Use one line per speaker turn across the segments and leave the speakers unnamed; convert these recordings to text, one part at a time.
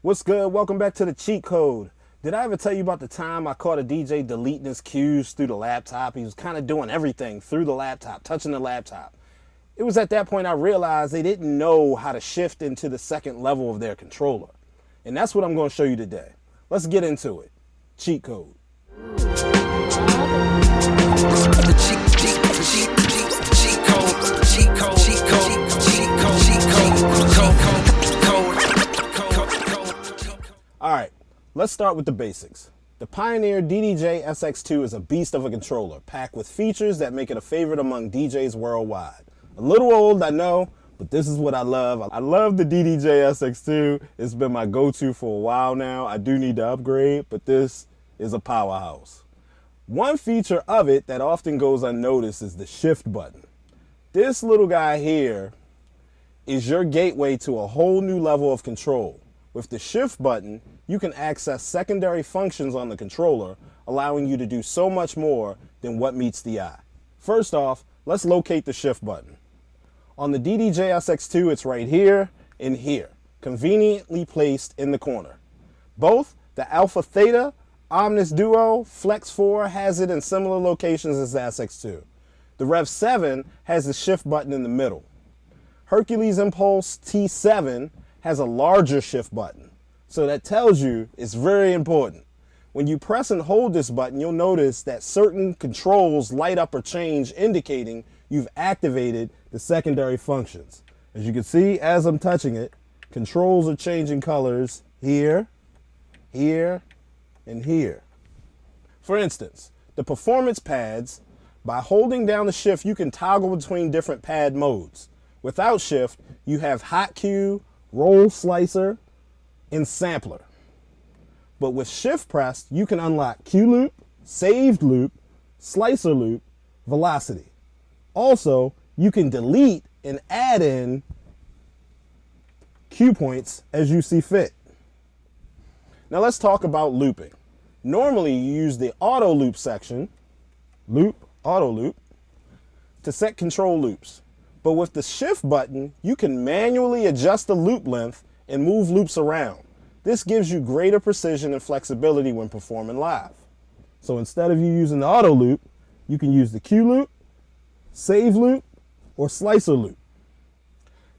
What's good? Welcome back to the cheat code. Did I ever tell you about the time I caught a DJ deleting his cues through the laptop? He was kind of doing everything through the laptop, touching the laptop. It was at that point I realized they didn't know how to shift into the second level of their controller. And that's what I'm going to show you today. Let's get into it. Cheat code. Alright, let's start with the basics. The Pioneer DDJ-SX2 is a beast of a controller, packed with features that make it a favorite among DJs worldwide. A little old, I know, but this is what I love. I love the DDJ-SX2. It's been my go-to for a while now. I do need to upgrade, but this is a powerhouse. One feature of it that often goes unnoticed is the shift button. This little guy here is your gateway to a whole new level of control. With the shift button, you can access secondary functions on the controller, allowing you to do so much more than what meets the eye. First off, let's locate the shift button. On the DDJ-SX2, it's right here and here, conveniently placed in the corner. Both the Alpha Theta, Omnis Duo, Flex 4 has it in similar locations as the SX2. The Rev 7 has the shift button in the middle. Hercules Impulse T7 has a larger shift button. So that tells you it's very important. When you press and hold this button, you'll notice that certain controls light up or change, indicating you've activated the secondary functions. As you can see, as I'm touching it, controls are changing colors here, here, and here. For instance, the performance pads, by holding down the shift, you can toggle between different pad modes. Without shift, you have hot cue, roll slicer, and sampler. But with shift pressed, you can unlock cue loop, saved loop, slicer loop, velocity. Also, you can delete and add in cue points as you see fit. Now let's talk about looping. Normally you use the auto loop section, auto loop, to set control loops. But with the shift button, you can manually adjust the loop length and move loops around. This gives you greater precision and flexibility when performing live. So instead of you using the auto loop, you can use the cue loop, save loop, or slicer loop.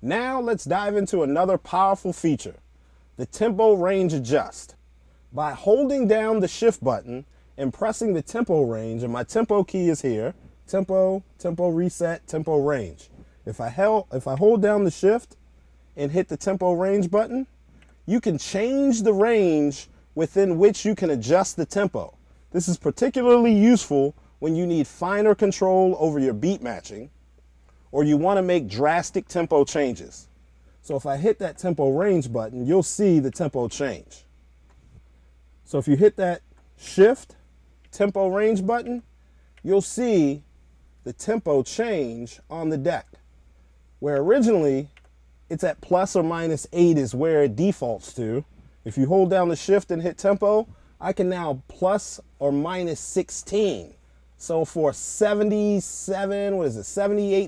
Now let's dive into another powerful feature, the tempo range adjust. By holding down the shift button and pressing the tempo range, and my tempo key is here, tempo, tempo reset, tempo range. If I hold down the shift and hit the tempo range button, you can change the range within which you can adjust the tempo. This is particularly useful when you need finer control over your beat matching or you want to make drastic tempo changes. So if I hit that tempo range button, you'll see the tempo change. So if you hit that shift tempo range button, you'll see the tempo change on the deck. Where originally it's at plus or minus 8 is where it defaults to. If you hold down the shift and hit tempo, I can now plus or minus 16. So for 78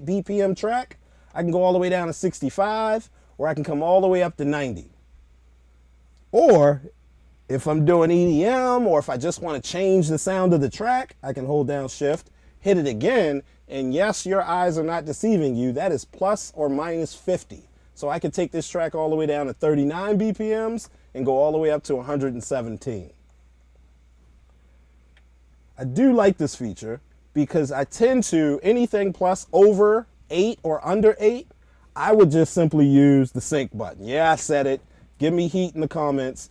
BPM track, I can go all the way down to 65, or I can come all the way up to 90. Or if I'm doing EDM, or if I just want to change the sound of the track, I can hold down shift, hit it again, and yes, your eyes are not deceiving you, that is plus or minus 50. So I can take this track all the way down to 39 BPMs and go all the way up to 117. I do like this feature because I tend to, anything plus over 8 or under 8, I would just simply use the sync button. Yeah, I said it. Give me heat in the comments.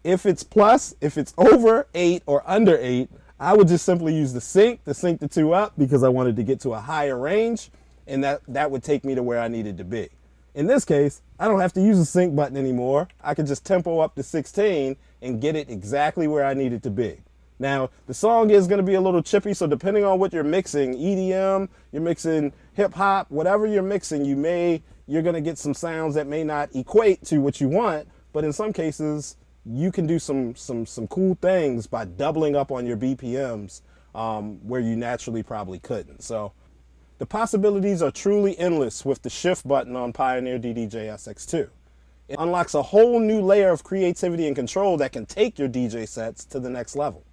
If it's plus, if it's over 8 or under 8, I would just simply use the sync the 2 up because I wanted to get to a higher range, and that would take me to where I needed to be. In this case, I don't have to use the sync button anymore. I can just tempo up to 16 and get it exactly where I need it to be. Now, the song is going to be a little chippy, so depending on what you're mixing, EDM, you're mixing hip hop, whatever you're mixing, you're going to get some sounds that may not equate to what you want, but in some cases, you can do some cool things by doubling up on your BPMs where you naturally probably couldn't. So the possibilities are truly endless with the shift button on Pioneer DDJ-SX2. It unlocks a whole new layer of creativity and control that can take your DJ sets to the next level.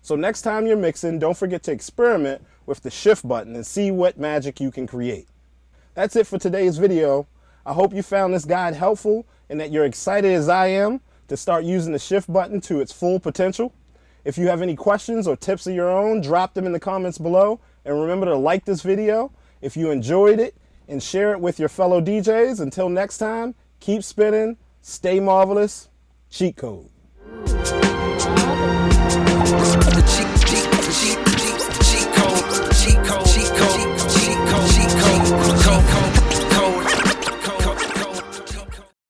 So next time you're mixing, don't forget to experiment with the shift button and see what magic you can create. That's it for today's video. I hope you found this guide helpful and that you're excited as I am to start using the shift button to its full potential. If you have any questions or tips of your own, drop them in the comments below. And remember to like this video if you enjoyed it and share it with your fellow DJs. Until next time, keep spinning, stay marvelous, cheat code.